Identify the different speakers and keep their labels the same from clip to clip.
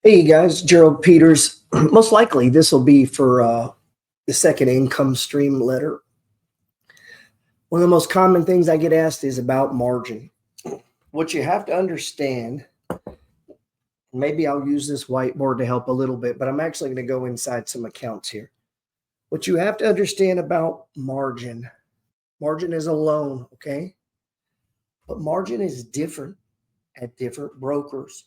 Speaker 1: Hey guys, Gerald Peters. Most likely this will be for the second income stream letter. One of the most common things I get asked is about margin. What you have to understand, maybe I'll use this whiteboard to help a little bit, but I'm actually going to go inside some accounts here. What you have to understand about margin is a loan, okay? But margin is different at different brokers.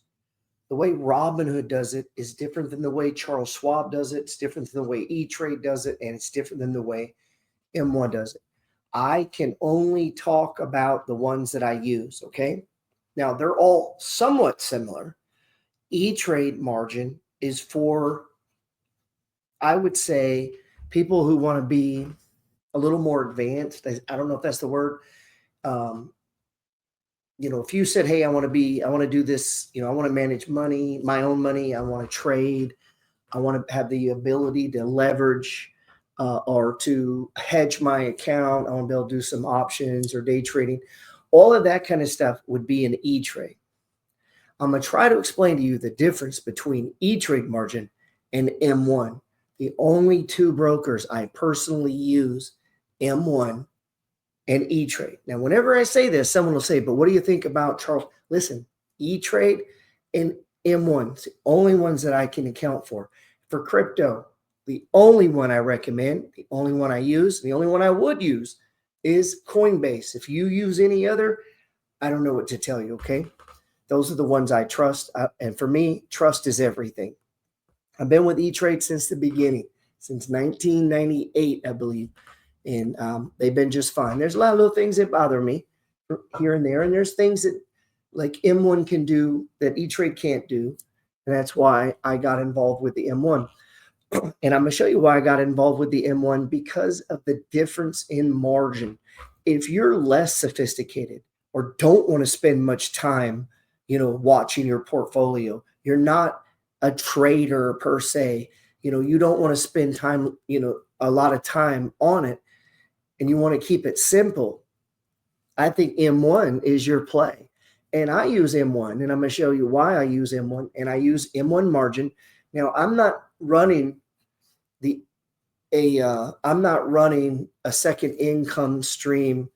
Speaker 1: The way Robinhood does it is different than the way Charles Schwab does it. It's different than the way E-Trade does it, and it's different than the way M1 does it. I can only talk about the ones that I use, okay? Now, they're all somewhat similar. E-Trade margin is for, I would say, people who want to be a little more advanced. I don't know if that's the word. If you said, hey, I want to do this, I want to manage money, my own money, I want to trade, I want to have the ability to leverage or to hedge my account, I want to be able to do some options or day trading, all of that kind of stuff would be an E-Trade. I'm going to try to explain to you the difference between E-Trade margin and M1. The only two brokers I personally use, M1 and E-Trade. Now, whenever I say this, someone will say, but what do you think about Charles? Listen, E-Trade and M1, it's the only ones that I can account for. For crypto, the only one I recommend, the only one I use, the only one I would use is Coinbase. If you use any other, I don't know what to tell you, okay? Those are the ones I trust. And for me, trust is everything. I've been with E-Trade since the beginning, since 1998, I believe. And they've been just fine. There's a lot of little things that bother me here and there. And there's things that like M1 can do that E-Trade can't do. And that's why I got involved with the M1. And I'm going to show you why I got involved with the M1 because of the difference in margin. If you're less sophisticated or don't want to spend much time, watching your portfolio, you're not a trader per se, you don't want to spend time, a lot of time on it, and you want to keep it simple, I think M1 is your play. And I use M1, and I'm going to show you why I use M1, and I use M1 margin. Now, I'm not running a second income stream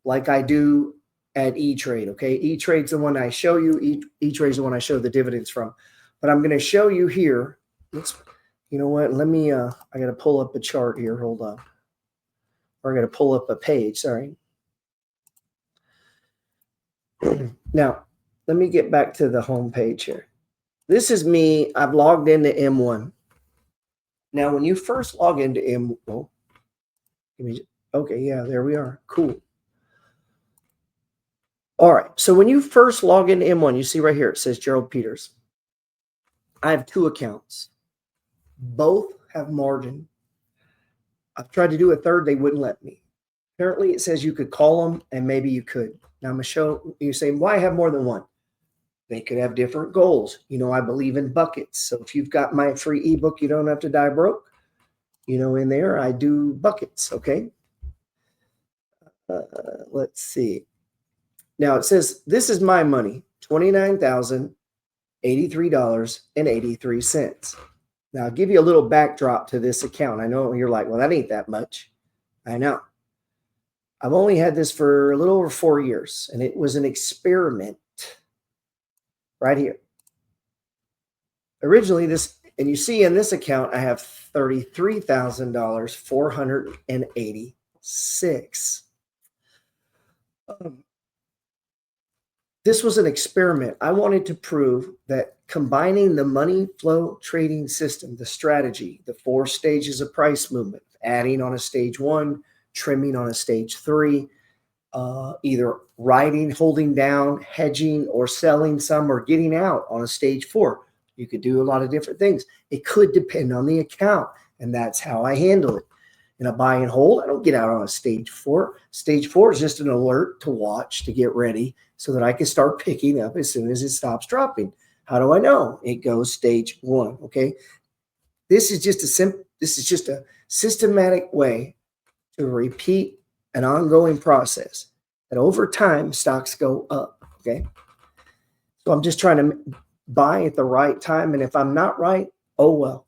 Speaker 1: like I do at E-Trade, okay? E-Trade's the one I show you. E-Trade's the one I show the dividends from. But I'm going to show you here. You know what? Let me, I got to pull up a chart here. Hold on. Or I got to pull up a page. Sorry. Now, let me get back to the home page here. This is me. I've logged into M1. Now, when you first log into M1, okay, yeah, there we are. Cool. All right. So when you first log into M1, you see right here, it says Gerald Peters. I have two accounts. Both have margin. I've tried to do a third. They wouldn't let me. Apparently, it says you could call them, and maybe you could. Now, I'm going to show you, say, why have more than one? They could have different goals. I believe in buckets. So if you've got my free ebook, you don't have to die broke. In there, I do buckets, okay? Let's see. Now, it says, this is my money, $29,083.83. Now, I'll give you a little backdrop to this account. I know you're like, well, that ain't that much. I know. I've only had this for a little over 4 years, and it was an experiment right here. Originally, and you see in this account, I have $33,486. This was an experiment. I wanted to prove that combining the money flow trading system, the strategy, the 4 stages of price movement, adding on a stage 1, trimming on a stage 3, either riding, holding down, hedging, or selling some, or getting out on a stage 4. You could do a lot of different things. It could depend on the account, and that's how I handle it. In a buy and hold, I don't get out on a stage 4. Stage 4 is just an alert to watch, to get ready, so that I can start picking up as soon as it stops dropping. How do I know? It goes stage 1, okay? This is just a systematic way to repeat an ongoing process that over time stocks go up, okay? So I'm just trying to buy at the right time. And if I'm not right, oh well.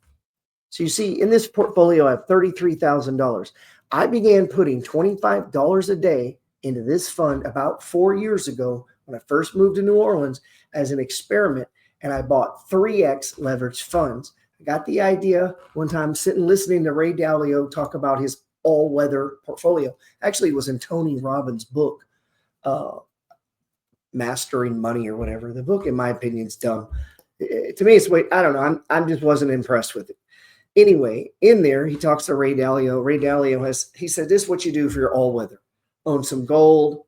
Speaker 1: So you see, in this portfolio, I have $33,000. I began putting $25 a day into this fund about 4 years ago when I first moved to New Orleans as an experiment, and I bought 3x leveraged funds. I got the idea one time sitting listening to Ray Dalio talk about his all-weather portfolio. Actually, it was in Tony Robbins' book, uh, Mastering Money or whatever. The book, in my opinion, is dumb. To me, it's I don't know. I just wasn't impressed with it. Anyway, in there, he talks to Ray Dalio. Ray Dalio he said, this is what you do for your all-weather. Own some gold,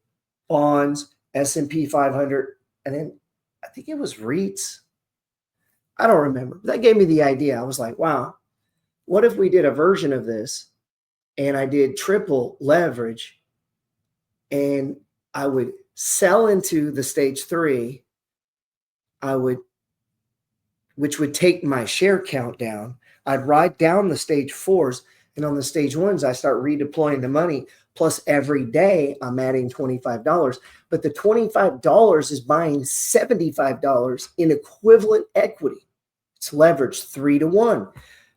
Speaker 1: bonds, S&P 500, and then I think it was REITs. I don't remember. That gave me the idea. I was like, wow, what if we did a version of this and I did triple leverage and I would sell into the stage 3, which would take my share count down. I'd ride down the stage 4s, and on the stage 1s, I start redeploying the money. Plus, every day I'm adding $25. But the $25 is buying $75 in equivalent equity. It's leveraged 3 to 1.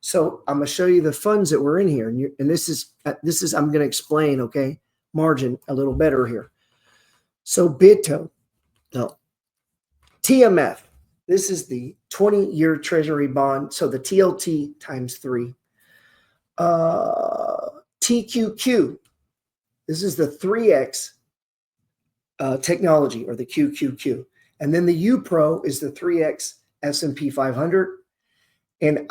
Speaker 1: So I'm going to show you the funds that were in here, and this is I'm going to explain, okay, margin a little better here. So TMF. This is the 20-year Treasury bond. So the TLT times 3. TQQ. This is the 3X technology, or the QQQ. And then the UPRO is the 3X S&P 500. And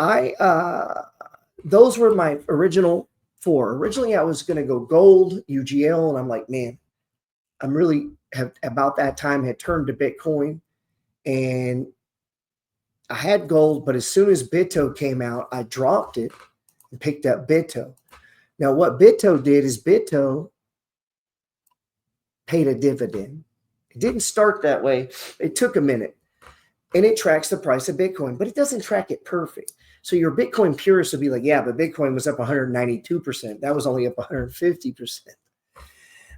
Speaker 1: those were my original 4. Originally, I was going to go gold, UGL, and I'm like, man, I'm really about that time had turned to Bitcoin. And I had gold, but as soon as Bitto came out, I dropped it and picked up Bitto. Now, what Bitto did is Bitto paid a dividend. It didn't start that way. It took a minute, and it tracks the price of Bitcoin, but it doesn't track it perfect. So your Bitcoin purist will be like, yeah, but Bitcoin was up 192%. That was only up 150%.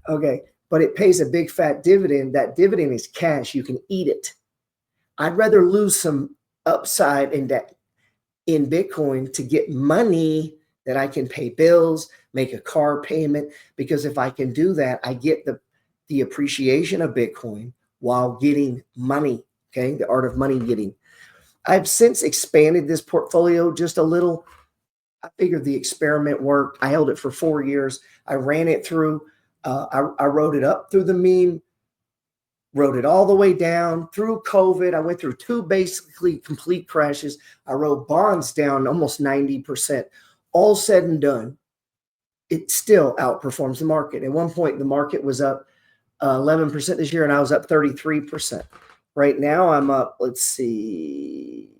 Speaker 1: Okay, but it pays a big fat dividend. That dividend is cash. You can eat it. I'd rather lose some upside in Bitcoin to get money that I can pay bills, make a car payment, because if I can do that, I get the appreciation of Bitcoin while getting money, okay? The art of money getting. I've since expanded this portfolio just a little. I figured the experiment worked. I held it for 4 years. I ran it through. I wrote it up through the meme, wrote it all the way down through COVID. I went through 2 basically complete crashes. I wrote bonds down almost 90%. All said and done, it still outperforms the market. At one point, the market was up 11% this year, and I was up 33%. Right now, I'm up, let's see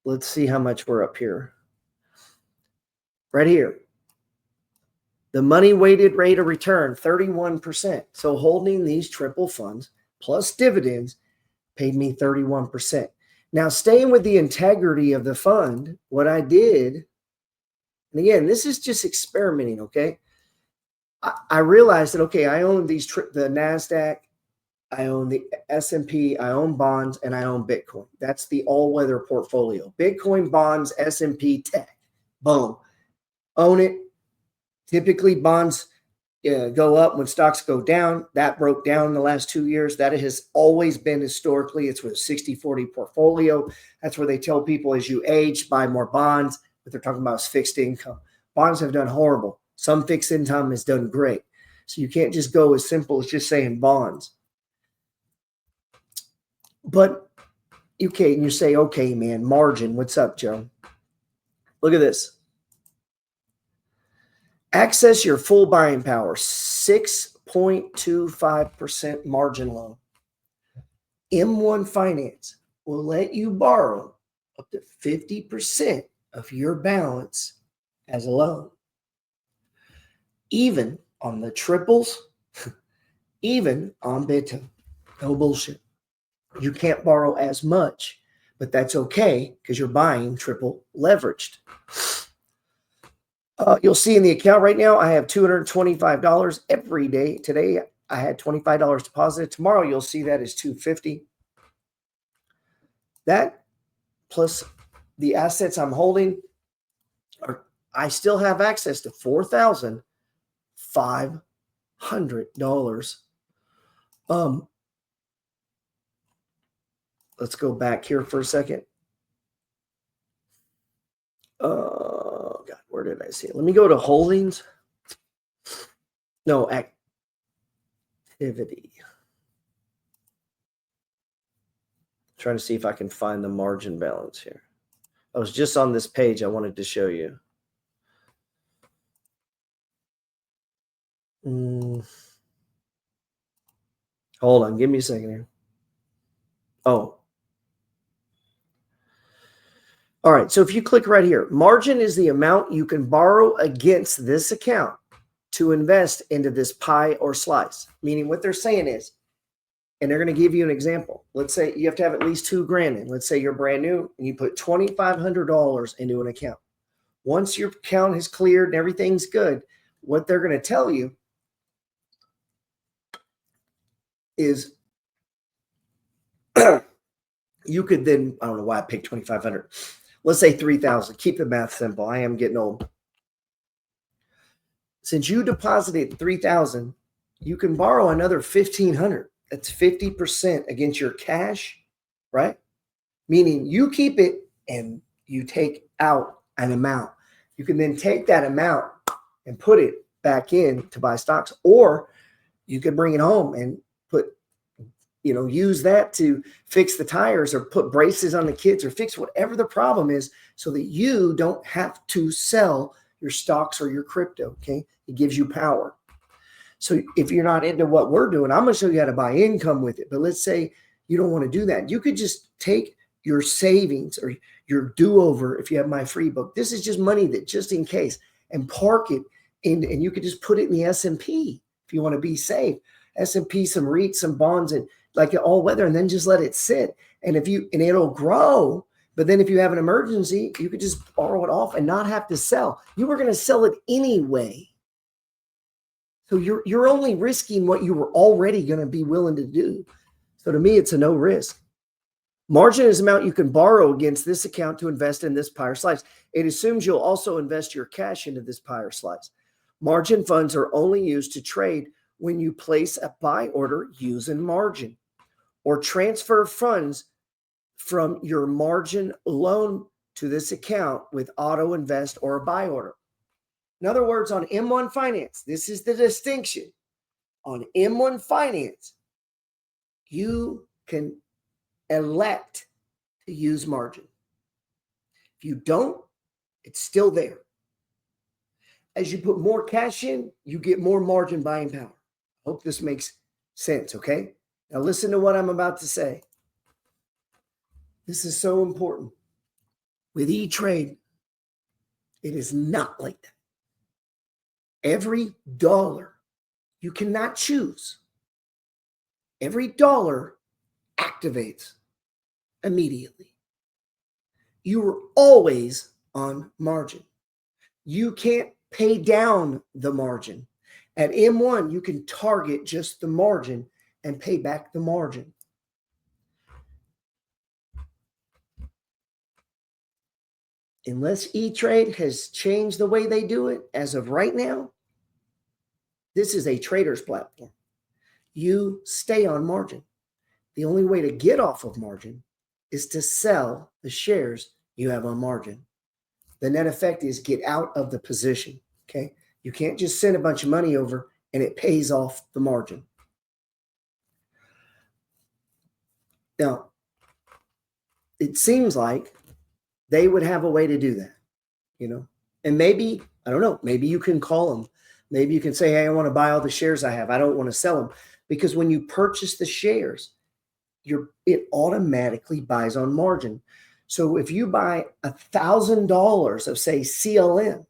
Speaker 1: how much we're up here. Right here. The money weighted rate of return, 31%. So holding these triple funds plus dividends paid me 31%. Now, staying with the integrity of the fund, what I did, and again, this is just experimenting, okay? I realized that, okay, I own the NASDAQ, I own the S&P, I own bonds, and I own Bitcoin. That's the all-weather portfolio. Bitcoin, bonds, S&P, tech. Boom. Own it. Typically, bonds go up when stocks go down. That broke down in the last 2 years. That has always been historically. It's with a 60-40 portfolio. That's where they tell people as you age, buy more bonds. What they're talking about is fixed income. Bonds have done horrible. Some fixed income has done great. So you can't just go as simple as just saying bonds. But okay, and you say, okay, man, margin. What's up, Joe? Look at this. Access your full buying power, 6.25% margin loan. M1 Finance will let you borrow up to 50% of your balance as a loan. Even on the triples, even on Bitto. No bullshit. You can't borrow as much, but that's okay because you're buying triple leveraged. You'll see in the account right now, I have $225 every day. Today, I had $25 deposited. Tomorrow, you'll see that is $250. That plus the assets I'm holding I still have access to $4,500. Let's go back here for a second. God, where did I see it? Let me go to holdings. No, activity. Trying to see if I can find the margin balance here. I was just on this page I wanted to show you. Hold on, give me a second here. Oh. All right, so if you click right here, margin is the amount you can borrow against this account to invest into this pie or slice. Meaning what they're saying is, and they're going to give you an example. Let's say you have to have at least $2,000 in. Let's say you're brand new and you put $2,500 into an account. Once your account is cleared and everything's good, what they're going to tell you is you could then, I don't know why I picked 2,500. Let's say 3,000. Keep the math simple. I am getting old. Since you deposited 3,000, you can borrow another 1,500. That's 50% against your cash, right? Meaning you keep it and you take out an amount. You can then take that amount and put it back in to buy stocks, or you could bring it home and use that to fix the tires or put braces on the kids or fix whatever the problem is so that you don't have to sell your stocks or your crypto, okay? It gives you power. So if you're not into what we're doing, I'm going to show you how to buy income with it. But let's say you don't want to do that. You could just take your savings or your do-over if you have my free book. This is just money that just in case, and park it in, and you could just put it in the S&P if you want to be safe. S&P, some REITs, some bonds, and like all weather, and then just let it sit. And it'll grow. But then if you have an emergency, you could just borrow it off and not have to sell. You were going to sell it anyway. So you're only risking what you were already going to be willing to do. So to me, it's a no risk. Margin is the amount you can borrow against this account to invest in this pie or slice. It assumes you'll also invest your cash into this pie or slice. Margin funds are only used to trade when you place a buy order using margin, or transfer funds from your margin loan to this account with auto invest or a buy order. In other words, on M1 Finance, this is the distinction. On M1 Finance, you can elect to use margin. If you don't, it's still there. As you put more cash in, you get more margin buying power. Hope this makes sense, okay? Now listen to what I'm about to say. This is so important. With E-Trade, it is not like that. Every dollar you cannot choose. Every dollar activates immediately. You are always on margin. You can't pay down the margin. At M1, you can target just the margin and pay back the margin. Unless E-Trade has changed the way they do it as of right now, this is a trader's platform. You stay on margin. The only way to get off of margin is to sell the shares you have on margin. The net effect is get out of the position, okay? You can't just send a bunch of money over and it pays off the margin. Now, it seems like they would have a way to do that, and maybe, I don't know, maybe you can call them. Maybe you can say, hey, I want to buy all the shares I have. I don't want to sell them. Because when you purchase the shares, it automatically buys on margin. So if you buy $1,000 of, say, CLM,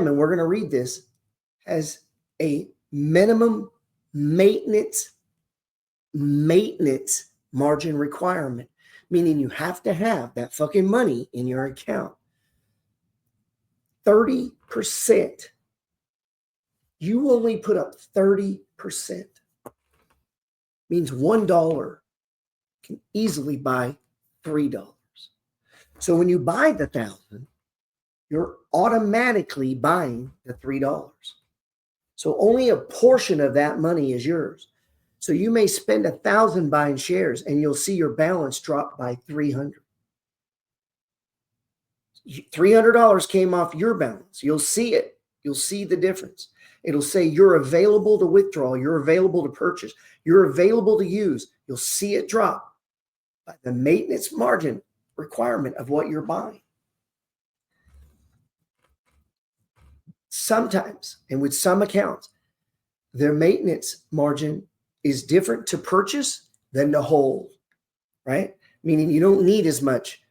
Speaker 1: and we're going to read this, has a minimum maintenance margin requirement, meaning you have to have that fucking money in your account. 30%. You only put up 30%. Means $1 can easily buy $3. So when you buy the 1,000, you're automatically buying the $3. So only a portion of that money is yours. So you may spend 1,000 buying shares and you'll see your balance drop by 300. $300 came off your balance. You'll see it. You'll see the difference. It'll say you're available to withdraw. You're available to purchase. You're available to use. You'll see it drop by the maintenance margin requirement of what you're buying. Sometimes, and with some accounts, their maintenance margin is different to purchase than to hold, right? Meaning you don't need as much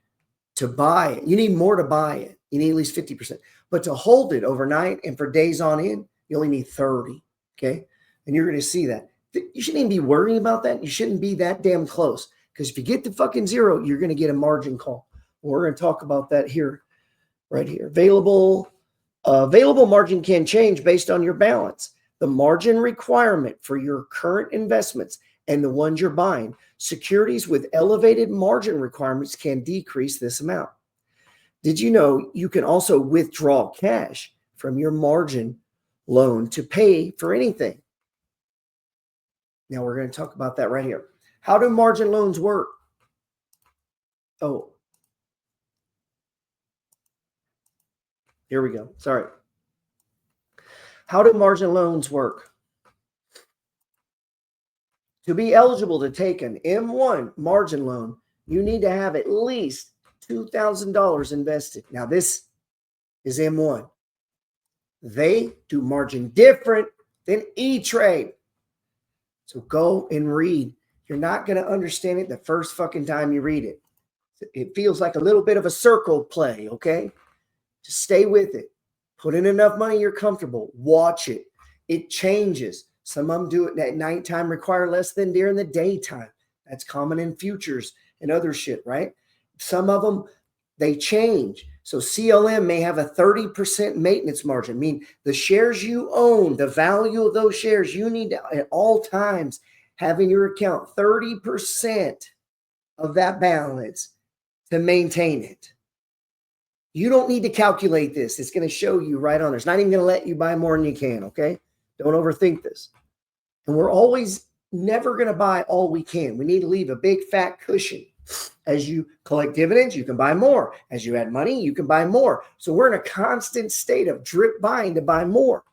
Speaker 1: to buy it. You need more to buy it. You need at least 50%. But to hold it overnight and for days on end, you only need 30, okay? And you're going to see that. You shouldn't even be worrying about that. You shouldn't be that damn close, because if you get to fucking zero, you're going to get a margin call. We're going to talk about that here, right here. Available margin can change based on your balance. The margin requirement for your current investments and the ones you're buying, securities with elevated margin requirements can decrease this amount. Did you know you can also withdraw cash from your margin loan to pay for anything? Now we're going to talk about that right here. How do margin loans work? Oh, here we go. Sorry. How do margin loans work? To be eligible to take an M1 margin loan, you need to have at least $2,000 invested. Now, this is M1. They do margin different than E-Trade. So go and read. You're not going to understand it the first fucking time you read it. It feels like a little bit of a circle play, okay? Just stay with it. Put in enough money you're comfortable. Watch it. It changes. Some of them do it at nighttime, require less than during the daytime. That's common in futures and other shit, right? Some of them, they change. So CLM may have a 30% maintenance margin. I mean, the shares you own, the value of those shares, you need to, at all times, have in your account 30% of that balance to maintain it. You don't need to calculate this. It's going to show you right on there. It's not even going to let you buy more than you can, okay? Don't overthink this. And we're always never going to buy all we can. We need to leave a big fat cushion. As you collect dividends, you can buy more. As you add money, you can buy more. So we're in a constant state of drip buying to buy more.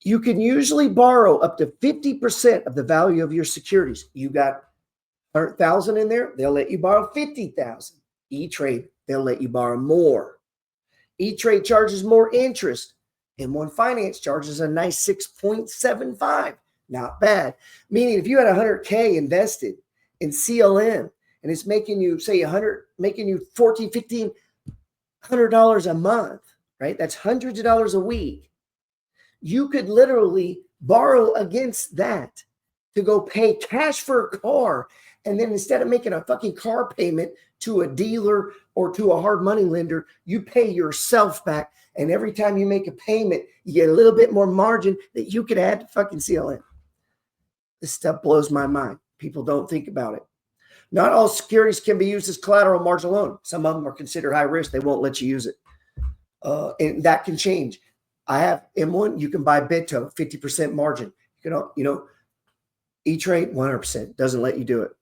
Speaker 1: You can usually borrow up to 50% of the value of your securities. You got 100,000 in there, they'll let you borrow 50,000. E-Trade, they'll let you borrow more. E-Trade charges more interest. M1 Finance charges a nice 6.75. Not bad. Meaning if you had 100K invested in CLM and it's making you, say, making you $1,400, $1,500 a month, right? That's hundreds of dollars a week. You could literally borrow against that to go pay cash for a car. And then instead of making a fucking car payment to a dealer or to a hard money lender, you pay yourself back. And every time you make a payment, you get a little bit more margin that you could add to fucking CLM. This stuff blows my mind. People don't think about it. Not all securities can be used as collateral margin loan. Some of them are considered high risk. They won't let you use it. And that can change. I have M1. You can buy Bito, 50% margin. You can, E-Trade, 100%. Doesn't let you do it.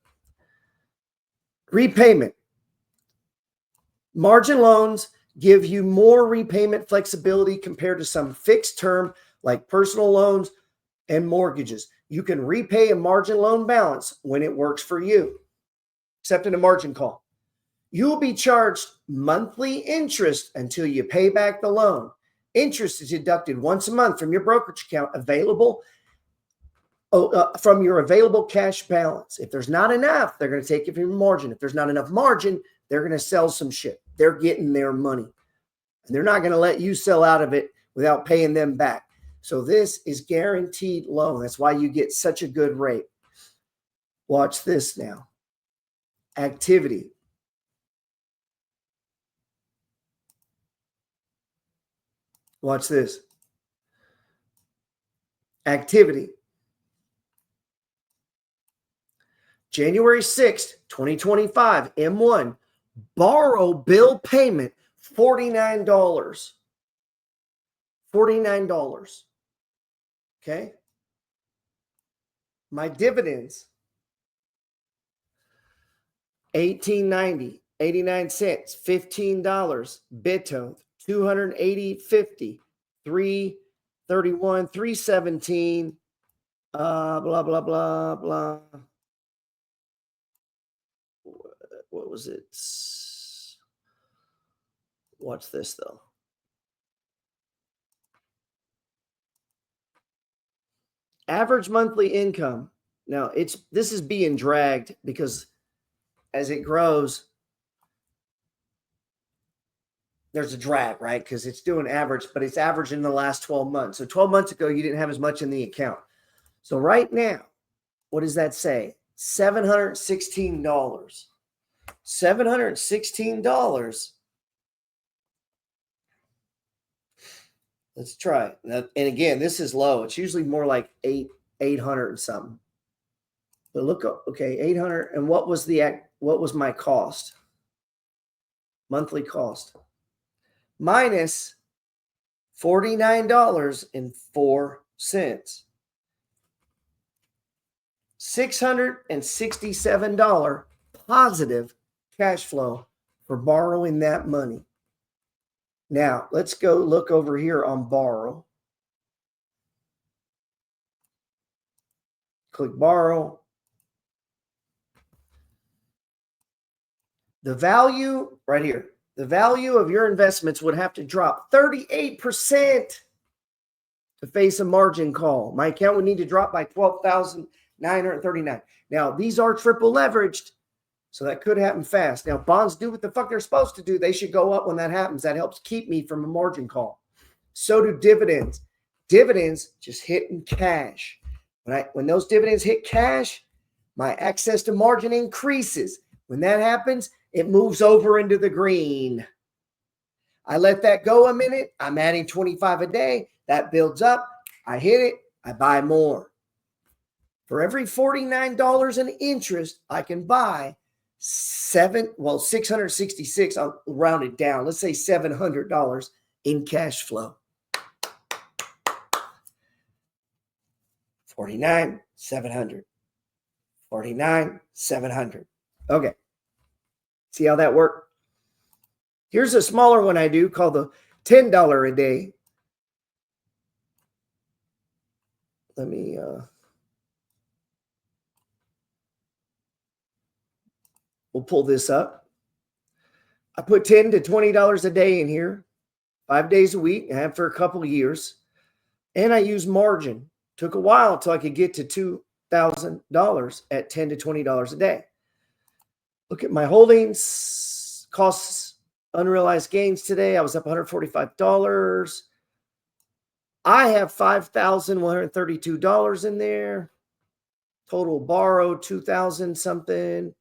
Speaker 1: Repayment. Margin loans give you more repayment flexibility compared to some fixed term like personal loans and mortgages. You can repay a margin loan balance when it works for you, except in a margin call. You will be charged monthly interest until you pay back the loan. Interest is deducted once a month from your brokerage account from your available cash balance. If there's not enough, they're going to take it from your margin. If there's not enough margin, they're going to sell some shit. They're getting their money. And they're not going to let you sell out of it without paying them back. So this is guaranteed loan. That's why you get such a good rate. Watch this now. Activity. Watch this. Activity. January 6th, 2025, M1, borrow bill payment, $49. $49. Okay. My dividends, $18.90, 89 cents, $15. Bito, $280.50, $331, $317, blah, blah, blah, blah. What was it? What's this though? Average monthly income. Now this is being dragged because as it grows, there's a drag, right? Because it's doing average, but it's average in the last 12 months. So 12 months ago, you didn't have as much in the account. So right now, what does that say? $716. $716. Let's try it. Now, and again, this is low. It's usually more like 800 and something. But look, okay, 800. And what was my cost? Monthly cost. Minus $49.04. $667 positive cash flow for borrowing that money. Now, let's go look over here on borrow. Click borrow. The value right here, the value of your investments would have to drop 38% to face a margin call. My account would need to drop by $12,939. Now, these are triple leveraged, so that could happen fast. Now, bonds do what the fuck they're supposed to do. They should go up when that happens. That helps keep me from a margin call. So do dividends. Dividends just hit in cash. When those dividends hit cash, my access to margin increases. When that happens, it moves over into the green. I let that go a minute. I'm adding 25 a day. That builds up. I hit it. I buy more. For every $49 in interest, I can buy 666. I'll round it down. Let's say $700 in cash flow. 49,700. 49,700. Okay. See how that worked? Here's a smaller one I do called the $10 a day. Let me we'll pull this up. I put $10 to $20 a day in here, 5 days a week. I have for a couple of years. And I use margin. Took a while until I could get to $2,000 at $10 to $20 a day. Look at my holdings, costs, unrealized gains today. I was up $145. I have $5,132 in there. Total borrowed $2,000 something.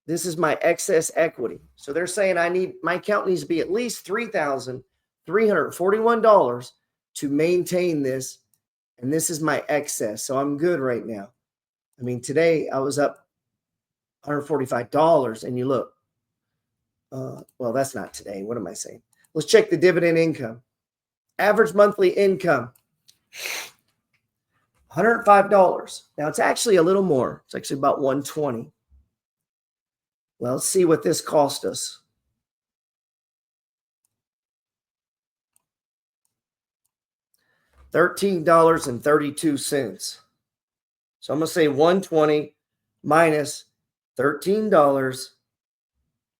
Speaker 1: This is my excess equity. So they're saying my account needs to be at least $3,341 to maintain this. And this is my excess. So I'm good right now. I mean, today I was up $145 and you look, well, that's not today. What am I saying? Let's check the dividend income. Average monthly income, $105. Now it's actually a little more. It's actually about $120. Well, let's see what this cost us. $13.32. So I'm going to say 120 minus $13.32.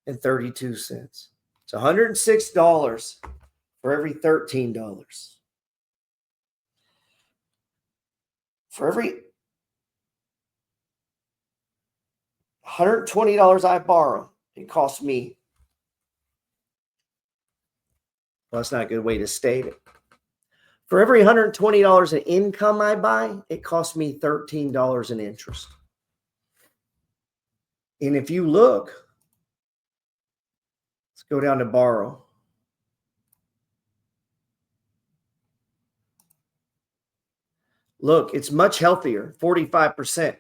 Speaker 1: It's $106 for every $13. For every $120 I borrow, it costs me. Well, that's not a good way to state it. For every $120 in income I buy, it costs me $13 in interest. And if you look, let's go down to borrow. Look, it's much healthier, 45%.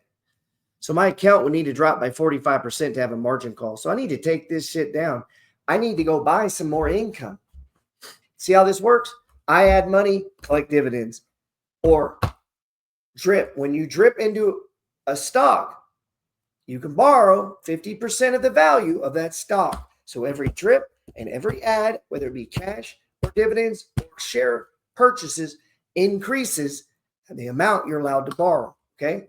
Speaker 1: So my account would need to drop by 45% to have a margin call. So I need to take this shit down. I need to go buy some more income. See how this works? I add money, collect dividends. Or drip. When you drip into a stock, you can borrow 50% of the value of that stock. So every drip and every add, whether it be cash or dividends or share purchases, increases the amount you're allowed to borrow. Okay.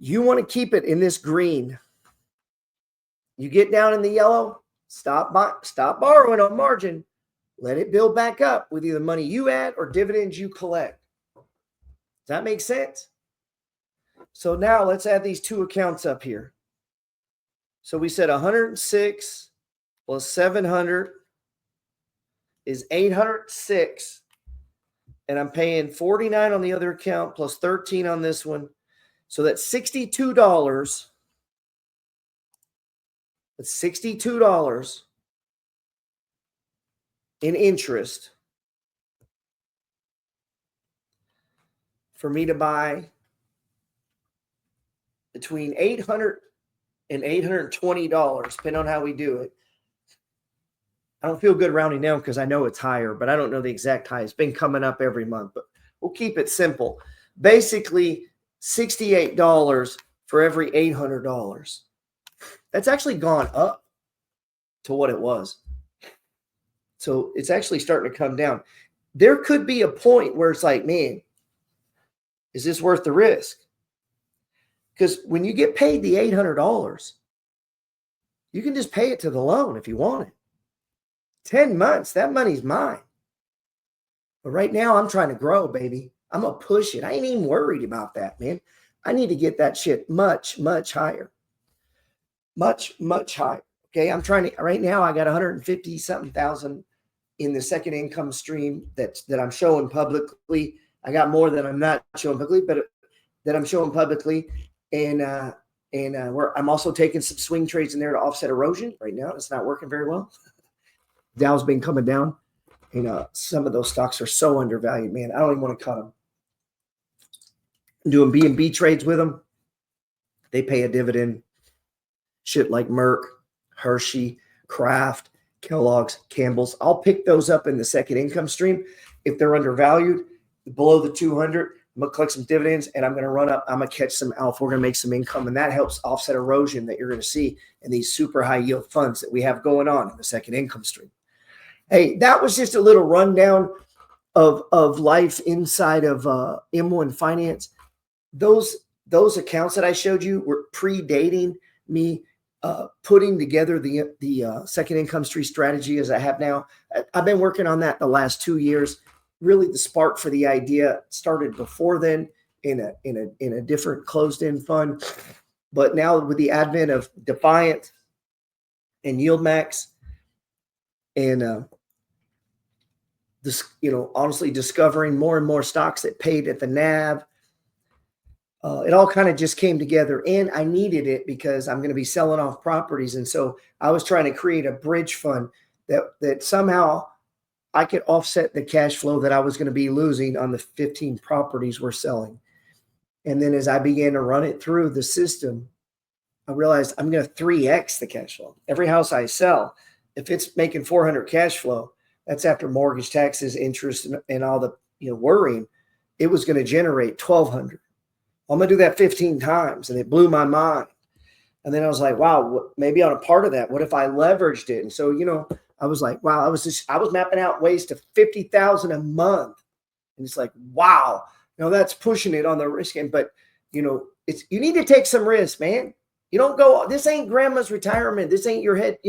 Speaker 1: You want to keep it in this green. You get down in the yellow, stop borrowing on margin. Let it build back up with either money you add or dividends you collect. Does that make sense? So now let's add these two accounts up here. So we said 106 plus 700 is 806. And I'm paying 49 on the other account plus 13 on this one. So that's $62. That's $62 in interest for me to buy between $800 and $820, depending on how we do it. I don't feel good rounding down because I know it's higher, but I don't know the exact high. It's been coming up every month, but we'll keep it simple. Basically, $68 for every $800. That's actually gone up to what it was. So it's actually starting to come down. There could be a point where it's like, man, is this worth the risk? Because when you get paid the $800, you can just pay it to the loan if you want it. 10 months, that money's mine. But right now, I'm trying to grow, baby. I'm going to push it. I ain't even worried about that, man. I need to get that shit much, much higher. Much, much higher. Okay, I'm trying to, right now, I got 150 something thousand in the second income stream that I'm showing publicly. I got more than I'm not showing publicly, but that I'm showing publicly. And I'm also taking some swing trades in there to offset erosion. Right now, it's not working very well. Dow's been coming down. And some of those stocks are so undervalued, man. I don't even want to cut them. I'm doing B&B trades with them. They pay a dividend. Shit like Merck, Hershey, Kraft, Kellogg's, Campbell's. I'll pick those up in the second income stream. If they're undervalued, below the 200, I'm going to collect some dividends and I'm going to run up. I'm going to catch some alpha. We're going to make some income. And that helps offset erosion that you're going to see in these super high yield funds that we have going on in the second income stream. Hey, that was just a little rundown of life inside of M1 Finance. Those accounts that I showed you were predating me putting together the second income stream strategy as I have now. I've been working on that the last 2 years. Really, the spark for the idea started before then in a different closed-end fund, but now with the advent of Defiant and YieldMax, and honestly discovering more and more stocks that paid at the NAV. It all kind of just came together, and I needed it because I'm going to be selling off properties. And so I was trying to create a bridge fund that somehow I could offset the cash flow that I was going to be losing on the 15 properties we're selling. And then as I began to run it through the system, I realized I'm going to 3x the cash flow. Every house I sell, if it's making 400 cash flow, that's after mortgage, taxes, interest, and all the worrying, it was going to generate 1,200. I'm going to do that 15 times. And it blew my mind. And then I was like, wow, maybe on a part of that, what if I leveraged it? And so, I was like, wow, I was mapping out ways to 50,000 a month. And it's like, wow, that's pushing it on the risk end. But, you need to take some risks, man. You don't go, this ain't grandma's retirement. This ain't your head.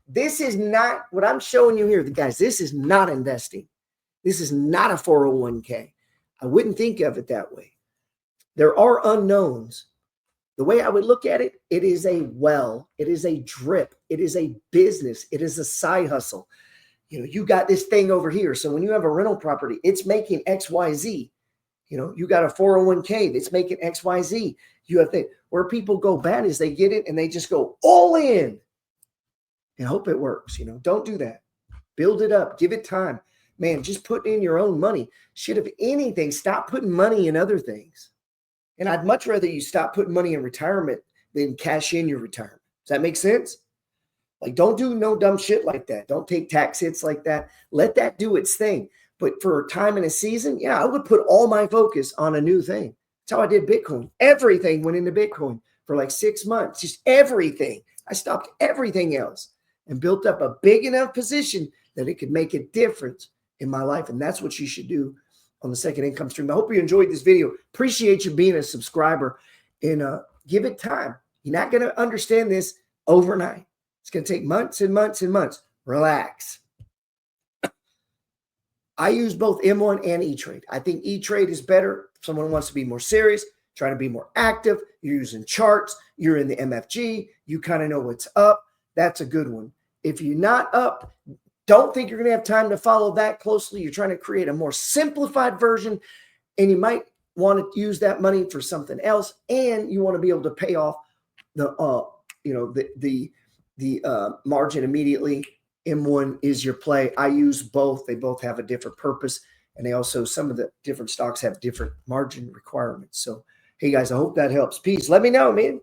Speaker 1: This is not what I'm showing you here. Guys, this is not investing. This is not a 401k. I wouldn't think of it that way. There are unknowns. The way I would look at it, it is a well, it is a drip, it is a business, it is a side hustle. You got this thing over here. So when you have a rental property, it's making XYZ. You got a 401k that's making XYZ. You have where people go bad is they get it and they just go all in and hope it works. Don't do that. Build it up. Give it time. Man, just put in your own money. Shit, if anything, stop putting money in other things. And I'd much rather you stop putting money in retirement than cash in your retirement. Does that make sense? Like, don't do no dumb shit like that. Don't take tax hits like that. Let that do its thing. But for a time in a season, yeah, I would put all my focus on a new thing. That's how I did Bitcoin. Everything went into Bitcoin for like 6 months, just everything. I stopped everything else and built up a big enough position that it could make a difference in my life. And that's what you should do on the second income stream. I hope you enjoyed this video. Appreciate you being a subscriber, and give it time. You're not going to understand this overnight. It's going to take months and months and months. Relax. I use both M1 and E-Trade. I think E-Trade is better if someone wants to be more serious, trying to be more active. You're using charts. You're in the MFG. You kind of know what's up. That's a good one. If you're not up, don't think you're going to have time to follow that closely. You're trying to create a more simplified version, and you might want to use that money for something else, and you want to be able to pay off the margin immediately. M1 is your play. I use both. They both have a different purpose, and they also, some of the different stocks have different margin requirements. So, hey guys, I hope that helps. Peace. Let me know, man.